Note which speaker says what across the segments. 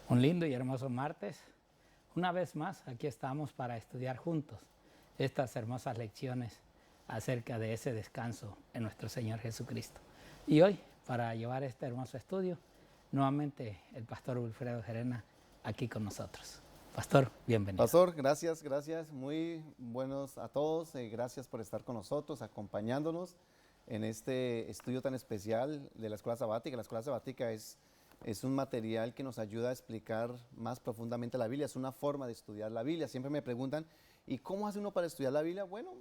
Speaker 1: Un lindo y hermoso martes. Una vez más, aquí estamos para estudiar juntos estas hermosas lecciones acerca de ese descanso en nuestro Señor Jesucristo. Y hoy, para llevar este hermoso estudio, nuevamente el pastor Wilfredo Gerena aquí con nosotros. Pastor, bienvenido.
Speaker 2: Pastor, gracias. Muy buenos a todos. Gracias por estar con nosotros, acompañándonos en este estudio tan especial de la Escuela Sabática. La Escuela Sabática es un material que nos ayuda a explicar más profundamente la Biblia. Es una forma de estudiar la Biblia. Siempre me preguntan, ¿y cómo hace uno para estudiar la Biblia? Bueno,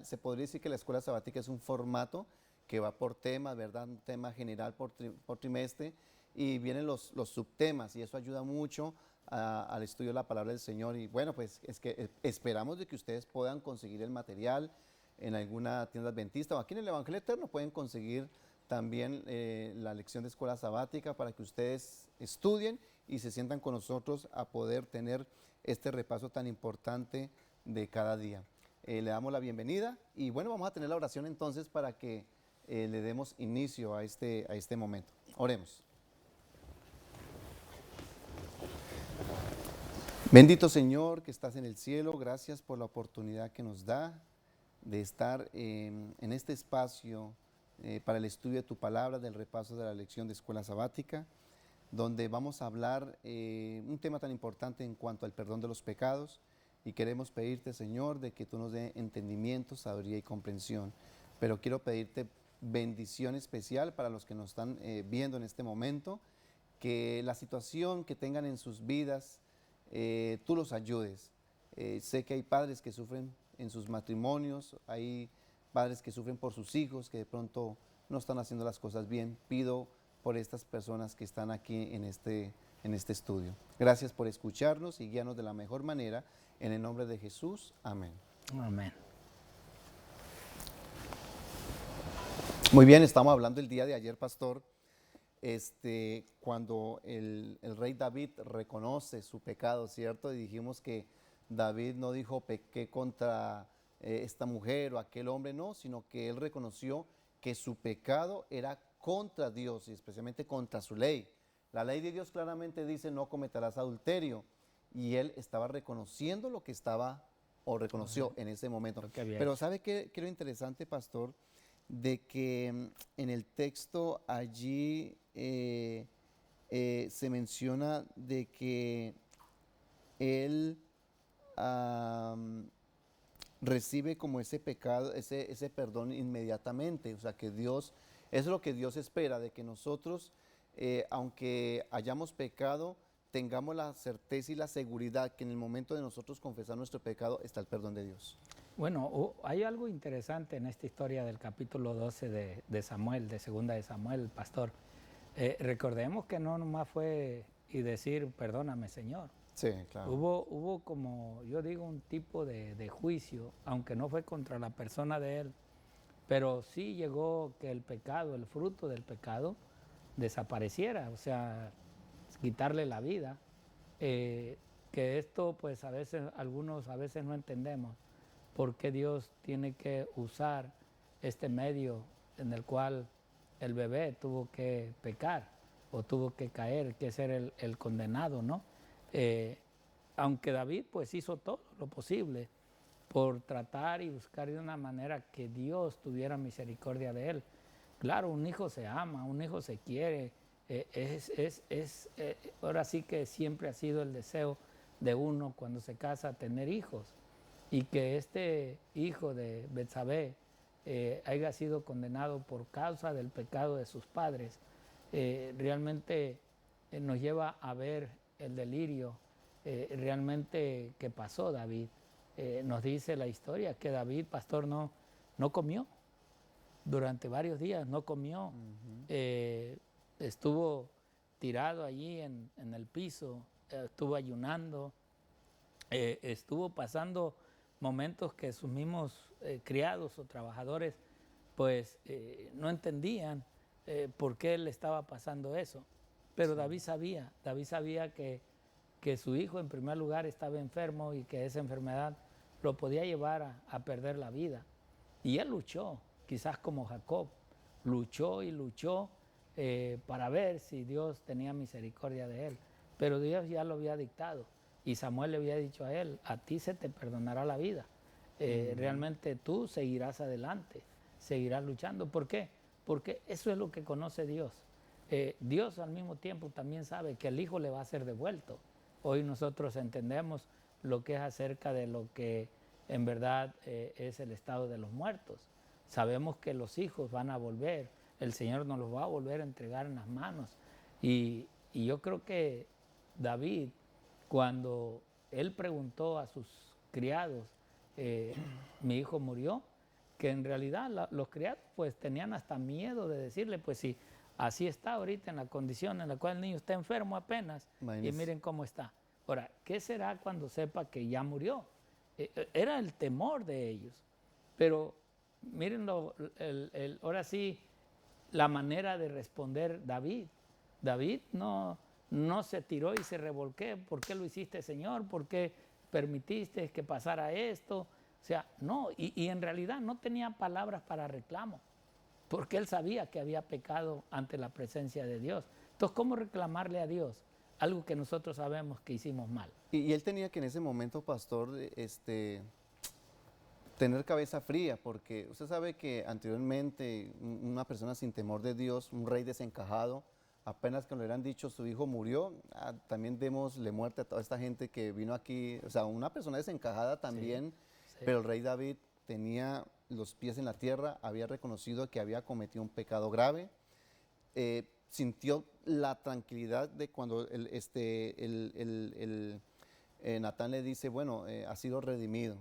Speaker 2: se podría decir que la Escuela Sabática es un formato que va por temas, ¿verdad? Un tema general por trimestre, y vienen los subtemas, y eso ayuda mucho al estudio de la palabra del Señor. Y bueno, pues es que esperamos de que ustedes puedan conseguir el material en alguna tienda adventista o aquí en el Evangelio Eterno. Pueden conseguir también la lección de escuela sabática para que ustedes estudien y se sientan con nosotros a poder tener este repaso tan importante de cada día. Le damos la bienvenida y bueno, vamos a tener la oración entonces para que le demos inicio a este momento. Oremos. Bendito Señor que estás en el cielo, gracias por la oportunidad que nos da de estar en este espacio para el estudio de tu palabra, del repaso de la lección de escuela sabática, donde vamos a hablar un tema tan importante en cuanto al perdón de los pecados, y queremos pedirte, Señor, de que tú nos dé entendimiento, sabiduría y comprensión. Pero quiero pedirte bendición especial para los que nos están viendo en este momento, que la situación que tengan en sus vidas, tú los ayudes. Sé que hay padres que sufren en sus matrimonios, hay padres que sufren por sus hijos, que de pronto no están haciendo las cosas bien. Pido por estas personas que están aquí en este estudio. Gracias por escucharnos y guíanos de la mejor manera. En el nombre de Jesús, amén.
Speaker 1: Amén.
Speaker 2: Muy bien, estamos hablando el día de ayer, pastor, cuando el rey David reconoce su pecado, ¿cierto? Y dijimos que David no dijo pequé contra esta mujer o aquel hombre, no, sino que él reconoció que su pecado era contra Dios y especialmente contra su ley. La ley de Dios claramente dice no cometerás adulterio, y él estaba reconociendo lo que estaba o reconoció en ese momento. Pero ¿sabe qué lo interesante, pastor? De que en el texto allí se menciona de que él recibe como ese pecado, ese perdón inmediatamente. O sea que Dios, eso es lo que Dios espera, de que nosotros, aunque hayamos pecado, tengamos la certeza y la seguridad que en el momento de nosotros confesar nuestro pecado está el perdón de Dios.
Speaker 1: Bueno, hay algo interesante en esta historia del capítulo 12 de Samuel, de segunda de Samuel, pastor. Recordemos que no nomás fue y decir, perdóname, Señor.
Speaker 2: Sí, claro.
Speaker 1: Hubo como, yo digo, un tipo de juicio, aunque no fue contra la persona de él, pero sí llegó que el pecado, el fruto del pecado, desapareciera, o sea, quitarle la vida. Que esto, pues a veces, algunos a veces no entendemos por qué Dios tiene que usar este medio en el cual el bebé tuvo que pecar o tuvo que caer, que ser el condenado, ¿no? Aunque David pues hizo todo lo posible por tratar y buscar de una manera que Dios tuviera misericordia de él. Claro, un hijo se ama, un hijo se quiere, ahora sí que siempre ha sido el deseo de uno cuando se casa tener hijos, y que este hijo de Betsabé haya sido condenado por causa del pecado de sus padres, realmente nos lleva a ver el delirio realmente que pasó David. Nos dice la historia que David, pastor, no comió durante varios días, no comió. Estuvo tirado allí en el piso, estuvo ayunando, estuvo pasando momentos que sus mismos criados o trabajadores pues no entendían por qué le estaba pasando eso. Pero sí. David sabía que su hijo en primer lugar estaba enfermo y que esa enfermedad lo podía llevar a perder la vida. Y él luchó, quizás como Jacob, luchó y luchó para ver si Dios tenía misericordia de él. pero Dios ya lo había dictado. Y Samuel le había dicho a él, a ti se te perdonará la vida. Realmente tú seguirás adelante, seguirás luchando. ¿Por qué? Porque eso es lo que conoce Dios. Dios al mismo tiempo también sabe que el hijo le va a ser devuelto. Hoy nosotros entendemos lo que es acerca de lo que en verdad es el estado de los muertos. Sabemos que los hijos van a volver, el Señor nos los va a volver a entregar en las manos. Y yo creo que David, cuando él preguntó a sus criados, mi hijo murió, que en realidad los criados pues tenían hasta miedo de decirle, pues si así está ahorita en la condición en la cual el niño está enfermo apenas, y miren cómo está. Ahora, ¿qué será cuando sepa que ya murió? Era el temor de ellos. Pero miren ahora sí, la manera de responder David. David no se tiró y se revolqué. ¿Por qué lo hiciste, Señor? ¿Por qué permitiste que pasara esto? O sea, no, y en realidad no tenía palabras para reclamo, porque él sabía que había pecado ante la presencia de Dios. Entonces, ¿cómo reclamarle a Dios algo que nosotros sabemos que hicimos mal?
Speaker 2: Y él tenía que en ese momento, pastor, tener cabeza fría, porque usted sabe que anteriormente una persona sin temor de Dios, un rey desencajado, apenas que le hubieran dicho su hijo murió, también démosle muerte a toda esta gente que vino aquí, o sea, una persona desencajada también,
Speaker 1: Sí.
Speaker 2: pero el rey David tenía los pies en la tierra, había reconocido que había cometido un pecado grave, sintió la tranquilidad de cuando Natán le dice, bueno, ha sido redimido,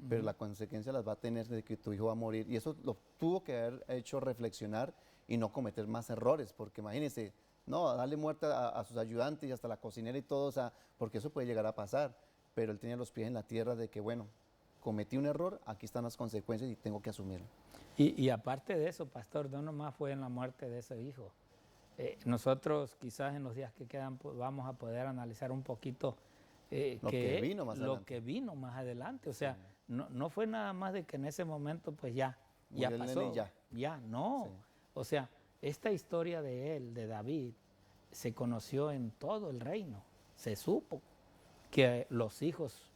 Speaker 2: pero la consecuencia las va a tener de que tu hijo va a morir. Y eso lo tuvo que haber hecho reflexionar y no cometer más errores, porque imagínense, no, darle muerte a sus ayudantes y hasta la cocinera y todo, o sea, porque eso puede llegar a pasar. Pero él tenía los pies en la tierra de que, bueno, cometí un error, aquí están las consecuencias y tengo que asumirlo.
Speaker 1: Y aparte de eso, pastor, no nomás fue en la muerte de ese hijo. Nosotros quizás en los días que quedan vamos a poder analizar un poquito
Speaker 2: Lo que vino más adelante.
Speaker 1: Lo que vino más adelante. O sea, no fue nada más de que en ese momento pues ya
Speaker 2: Murió el
Speaker 1: pasó.
Speaker 2: nene y ya.
Speaker 1: No.
Speaker 2: Sí.
Speaker 1: O sea, esta historia de él, de David, se conoció en todo el reino. Se supo que los hijos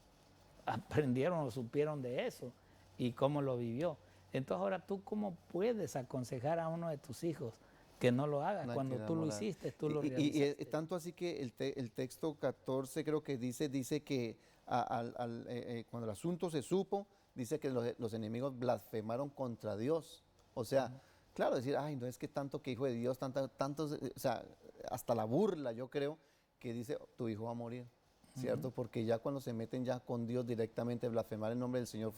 Speaker 1: aprendieron o supieron de eso y cómo lo vivió. Entonces ahora tú cómo puedes aconsejar a uno de tus hijos que no lo haga cuando tú lo hiciste, tú lo realizaste.
Speaker 2: Y tanto así que el texto 14 creo que dice que cuando el asunto se supo, dice que los enemigos blasfemaron contra Dios. O sea, claro, decir, ay, no es que tanto que hijo de Dios, tantos, o sea, hasta la burla yo creo que dice, tu hijo va a morir, ¿cierto? Porque ya cuando se meten ya con Dios directamente, blasfemar el nombre del Señor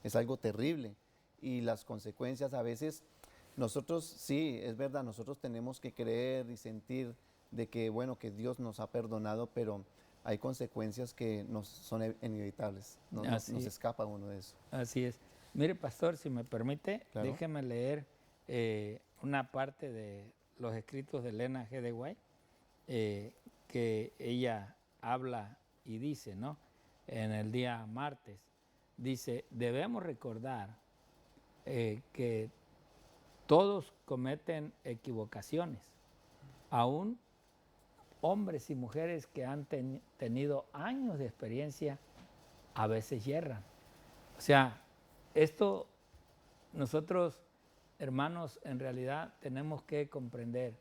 Speaker 2: es algo terrible. Y las consecuencias a veces... Nosotros, sí, es verdad, nosotros tenemos que creer y sentir de que, bueno, que Dios nos ha perdonado, pero hay consecuencias que son inevitables, nos escapa uno de eso.
Speaker 1: Así es. Mire, pastor, si me permite,
Speaker 2: Claro.
Speaker 1: déjeme leer una parte de los escritos de Elena G. de White, que ella habla y dice, ¿no? En el día martes, dice, debemos recordar que todos cometen equivocaciones, aún hombres y mujeres que han tenido años de experiencia a veces yerran. O sea, esto nosotros, hermanos, en realidad tenemos que comprender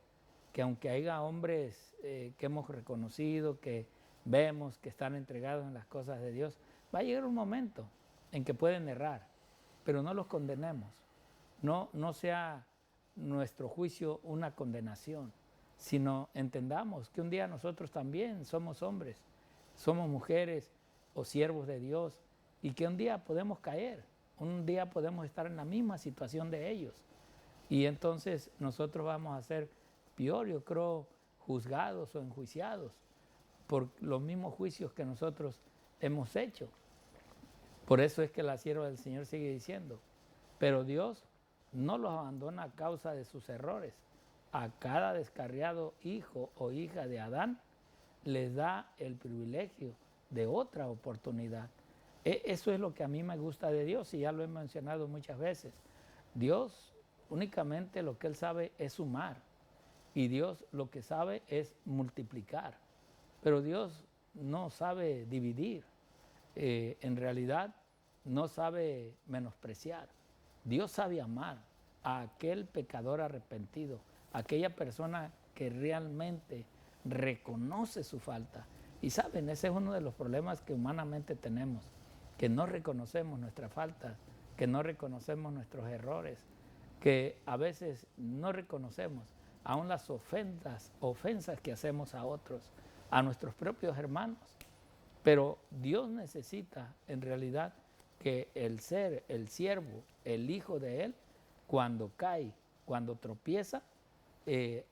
Speaker 1: que aunque haya hombres que hemos reconocido, que vemos que están entregados en las cosas de Dios, va a llegar un momento en que pueden errar, pero no los condenemos. No sea nuestro juicio una condenación, sino entendamos que un día nosotros también somos hombres, somos mujeres o siervos de Dios y que un día podemos caer, un día podemos estar en la misma situación de ellos. Y entonces nosotros vamos a ser peor, yo creo, juzgados o enjuiciados por los mismos juicios que nosotros hemos hecho. Por eso es que la sierva del Señor sigue diciendo, pero Dios no los abandona a causa de sus errores. A cada descarriado hijo o hija de Adán les da el privilegio de otra oportunidad. Eso es lo que a mí me gusta de Dios y ya lo he mencionado muchas veces. Dios únicamente lo que Él sabe es sumar y Dios lo que sabe es multiplicar. Pero Dios no sabe dividir, en realidad no sabe menospreciar. Dios sabe amar a aquel pecador arrepentido, a aquella persona que realmente reconoce su falta. Y saben, ese es uno de los problemas que humanamente tenemos, que no reconocemos nuestra falta, que no reconocemos nuestros errores, que a veces no reconocemos aún las ofensas que hacemos a otros, a nuestros propios hermanos. Pero Dios necesita en realidad que el ser, el siervo, el hijo de Él, cuando cae, cuando tropieza,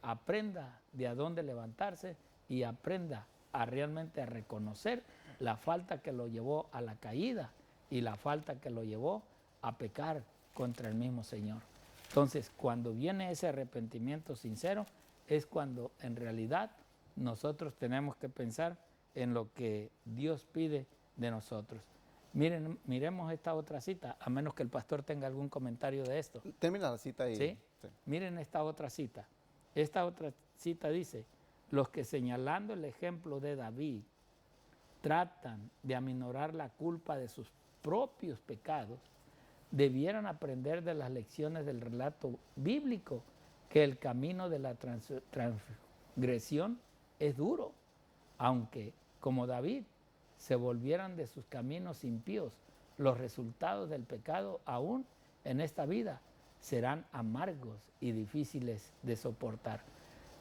Speaker 1: aprenda de a dónde levantarse y aprenda a realmente a reconocer la falta que lo llevó a la caída y la falta que lo llevó a pecar contra el mismo Señor. Entonces, cuando viene ese arrepentimiento sincero, es cuando en realidad nosotros tenemos que pensar en lo que Dios pide de nosotros. Miremos esta otra cita, a menos que el pastor tenga algún comentario de esto.
Speaker 2: Termina la cita ahí.
Speaker 1: ¿Sí? Sí. Miren esta otra cita. Esta otra cita dice, los que señalando el ejemplo de David tratan de aminorar la culpa de sus propios pecados, debieran aprender de las lecciones del relato bíblico que el camino de la transgresión es duro, aunque, como David, se volvieran de sus caminos impíos, los resultados del pecado aún en esta vida serán amargos y difíciles de soportar.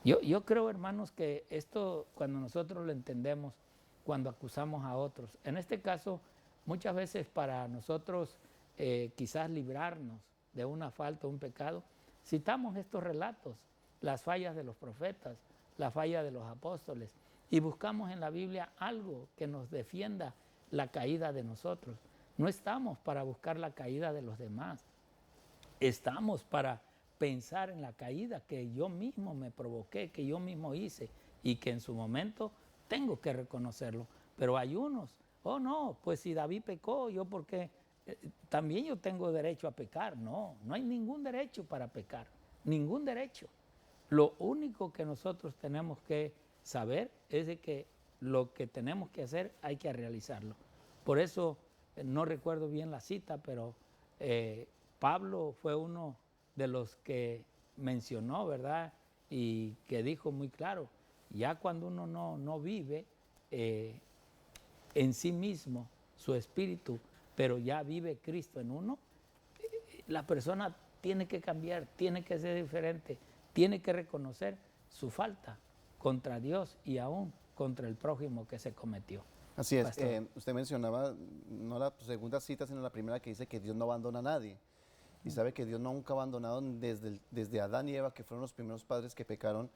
Speaker 1: Yo creo, hermanos, que esto cuando nosotros lo entendemos, cuando acusamos a otros, en este caso, muchas veces para nosotros quizás librarnos de una falta o un pecado, citamos estos relatos, las fallas de los profetas, la falla de los apóstoles, y buscamos en la Biblia algo que nos defienda la caída de nosotros. No estamos para buscar la caída de los demás, estamos para pensar en la caída que yo mismo me provoqué, que yo mismo hice y que en su momento tengo que reconocerlo. Pero hay unos, oh no, pues si David pecó, yo porque también yo tengo derecho a pecar. No, no hay ningún derecho para pecar, ningún derecho. Lo único que nosotros tenemos que saber es de que lo que tenemos que hacer hay que realizarlo. Por eso, no recuerdo bien la cita, pero Pablo fue uno de los que mencionó, ¿verdad? Y que dijo muy claro, ya cuando uno no vive en sí mismo, su espíritu, pero ya vive Cristo en uno, la persona tiene que cambiar, tiene que ser diferente, tiene que reconocer su falta contra Dios y aún contra el prójimo que se cometió.
Speaker 2: Así es, usted mencionaba no la segunda cita, sino la primera que dice que Dios no abandona a nadie. Y sabe que Dios nunca ha abandonado desde Adán y Eva, que fueron los primeros padres que pecaron.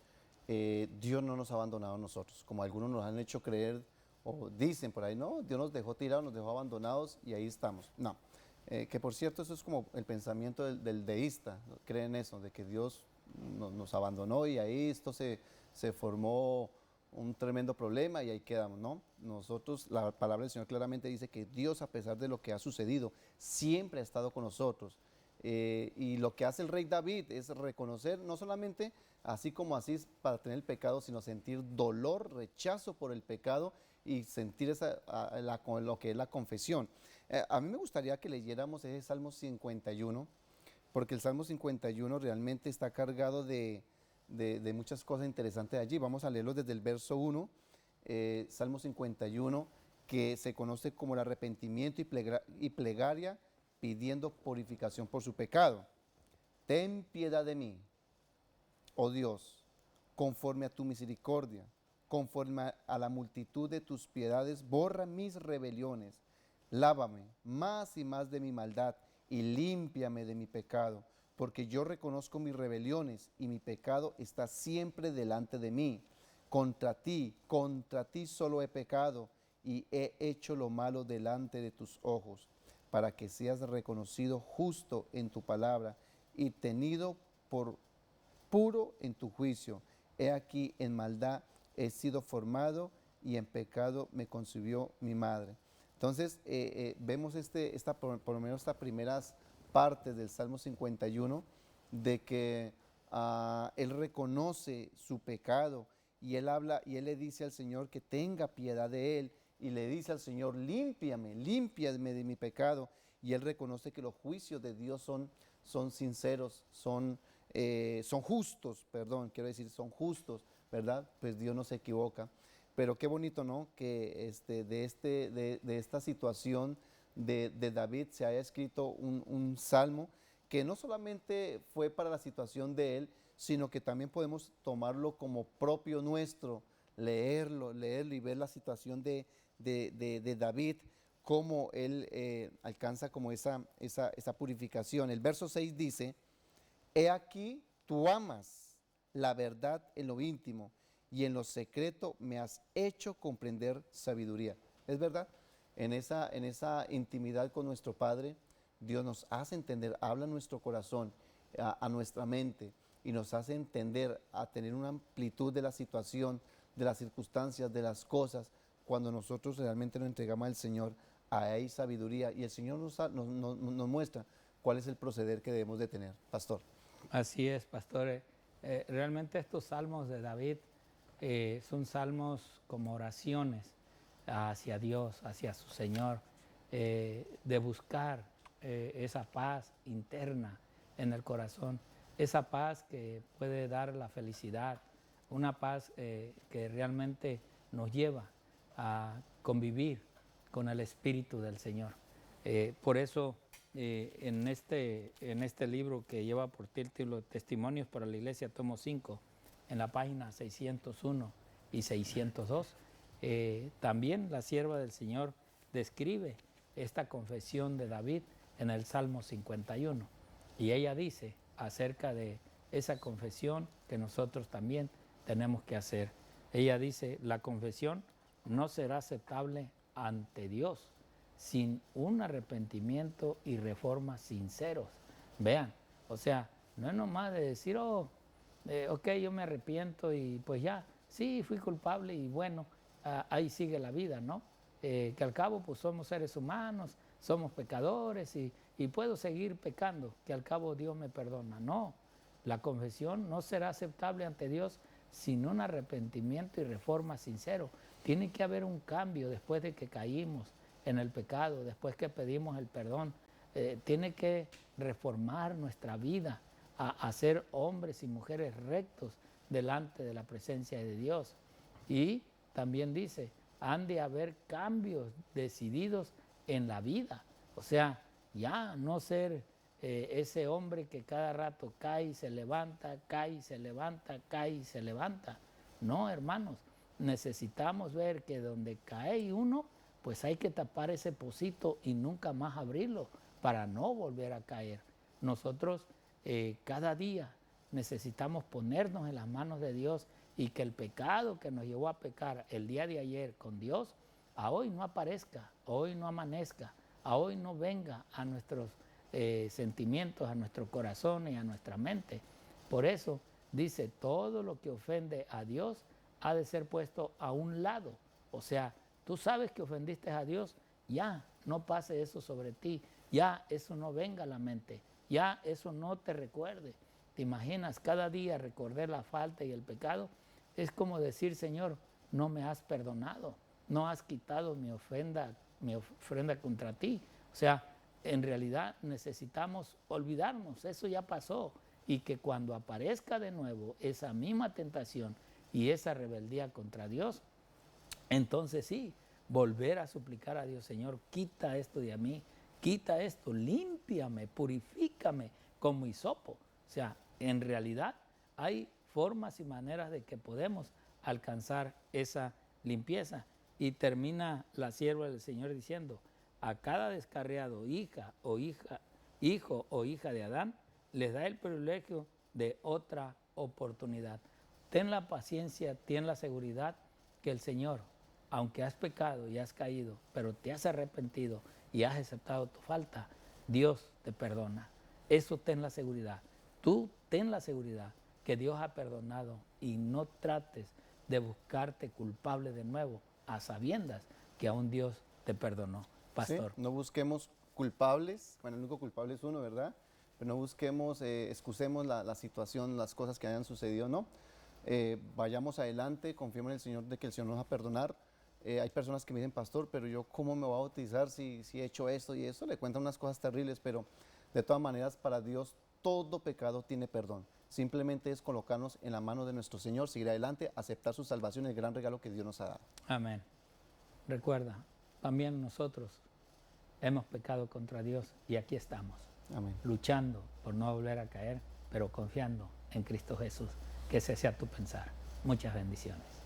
Speaker 2: Dios no nos ha abandonado a nosotros, como algunos nos han hecho creer o dicen por ahí, no, Dios nos dejó tirados, nos dejó abandonados y ahí estamos. No, que por cierto eso es como el pensamiento del deísta, creen eso, de que Dios nos abandonó y ahí esto se formó un tremendo problema y ahí quedamos, ¿no? Nosotros, la palabra del Señor claramente dice que Dios, a pesar de lo que ha sucedido, siempre ha estado con nosotros. Y lo que hace el rey David es reconocer, no solamente así como así para tener el pecado, sino sentir dolor, rechazo por el pecado y sentir lo que es la confesión. A mí me gustaría que leyéramos ese Salmo 51, porque el Salmo 51 realmente está cargado de muchas cosas interesantes allí. Vamos a leerlo desde el verso 1, Salmo 51, que se conoce como el arrepentimiento y plegaria pidiendo purificación por su pecado. Ten piedad de mí, oh Dios, conforme a tu misericordia, conforme a la multitud de tus piedades, borra mis rebeliones, lávame más y más de mi maldad y límpiame de mi pecado, porque yo reconozco mis rebeliones y mi pecado está siempre delante de mí. Contra ti solo he pecado y he hecho lo malo delante de tus ojos, para que seas reconocido justo en tu palabra y tenido por puro en tu juicio. He aquí en maldad he sido formado y en pecado me concibió mi madre. Entonces vemos por lo menos estas primeras partes del Salmo 51 de que él reconoce su pecado y él habla y él le dice al Señor que tenga piedad de él y le dice al Señor, límpiame de mi pecado. Y él reconoce que los juicios de Dios son sinceros, son justos, perdón, quiero decir, son justos, ¿verdad? Pues Dios no se equivoca. Pero qué bonito, ¿no? Que de esta situación de David se haya escrito un salmo que no solamente fue para la situación de él, sino que también podemos tomarlo como propio nuestro, leerlo y ver la situación de David, cómo él alcanza como esa purificación. El verso 6 dice, he aquí, tú amas la verdad en lo íntimo y en lo secreto me has hecho comprender sabiduría. ¿Es verdad? En esa intimidad con nuestro Padre, Dios nos hace entender, habla a nuestro corazón, a nuestra mente, y nos hace entender, a tener una amplitud de la situación, de las circunstancias, de las cosas, cuando nosotros realmente nos entregamos al Señor, hay sabiduría, y el Señor nos muestra cuál es el proceder que debemos de tener. Pastor.
Speaker 1: Así es, pastor. Realmente estos salmos de David son salmos como oraciones hacia Dios, hacia su Señor, de buscar esa paz interna en el corazón, esa paz que puede dar la felicidad, una paz que realmente nos lleva a convivir con el Espíritu del Señor. Por eso en este libro que lleva por título Testimonios para la Iglesia, tomo 5, en la página 601 y 602, también la sierva del Señor describe esta confesión de David en el Salmo 51. Y ella dice acerca de esa confesión que nosotros también tenemos que hacer. Ella dice, la confesión no será aceptable ante Dios sin un arrepentimiento y reforma sinceros. Vean, o sea, no es nomás de decir, ok, yo me arrepiento y pues ya, sí, fui culpable y bueno, ahí sigue la vida, ¿no? Que al cabo pues somos seres humanos, somos pecadores y puedo seguir pecando, que al cabo Dios me perdona. No, la confesión no será aceptable ante Dios sin un arrepentimiento y reforma sincero. Tiene que haber un cambio después de que caímos en el pecado, después que pedimos el perdón. Tiene que reformar nuestra vida a ser hombres y mujeres rectos delante de la presencia de Dios. Y también dice, han de haber cambios decididos en la vida. O sea, ya no ser ese hombre que cada rato cae y se levanta, cae y se levanta, cae y se levanta. No, hermanos, necesitamos ver que donde cae uno, pues hay que tapar ese pocito y nunca más abrirlo para no volver a caer. Nosotros cada día necesitamos ponernos en las manos de Dios y que el pecado que nos llevó a pecar el día de ayer con Dios, a hoy no aparezca, a hoy no amanezca, a hoy no venga a nuestros sentimientos, a nuestro corazón y a nuestra mente. Por eso dice, todo lo que ofende a Dios ha de ser puesto a un lado. O sea, tú sabes que ofendiste a Dios, ya no pase eso sobre ti, ya eso no venga a la mente, ya eso no te recuerde. ¿Te imaginas cada día recordar la falta y el pecado? Es como decir, Señor, no me has perdonado, no has quitado mi ofrenda contra ti. O sea, en realidad necesitamos olvidarnos, eso ya pasó, y que cuando aparezca de nuevo esa misma tentación y esa rebeldía contra Dios, entonces sí, volver a suplicar a Dios, Señor, quita esto de a mí, quita esto, límpiame, purifícame como hisopo. O sea, en realidad hay formas y maneras de que podemos alcanzar esa limpieza. Y termina la sierva del Señor diciendo, a cada descarriado hijo o hija de Adán, les da el privilegio de otra oportunidad. Ten la paciencia, ten la seguridad que el Señor, aunque has pecado y has caído, pero te has arrepentido y has aceptado tu falta, Dios te perdona. Eso ten la seguridad. Tú ten la seguridad que Dios ha perdonado y no trates de buscarte culpable de nuevo a sabiendas que aún Dios te perdonó. Pastor.
Speaker 2: Sí, no busquemos culpables, bueno, el único culpable es uno, ¿verdad? Pero no busquemos, excusemos la situación, las cosas que hayan sucedido, ¿no? vayamos adelante, confiemos en el Señor de que el Señor nos va a perdonar. Hay personas que me dicen, pastor, pero yo cómo me voy a bautizar si he hecho esto y eso, le cuentan unas cosas terribles, pero de todas maneras para Dios todo pecado tiene perdón. Simplemente es colocarnos en la mano de nuestro Señor, seguir adelante, aceptar su salvación, el gran regalo que Dios nos ha dado.
Speaker 1: Amén. Recuerda, también nosotros hemos pecado contra Dios y aquí estamos,
Speaker 2: Amén.
Speaker 1: luchando por no volver a caer, pero confiando en Cristo Jesús. Que ese sea tu pensar. Muchas bendiciones.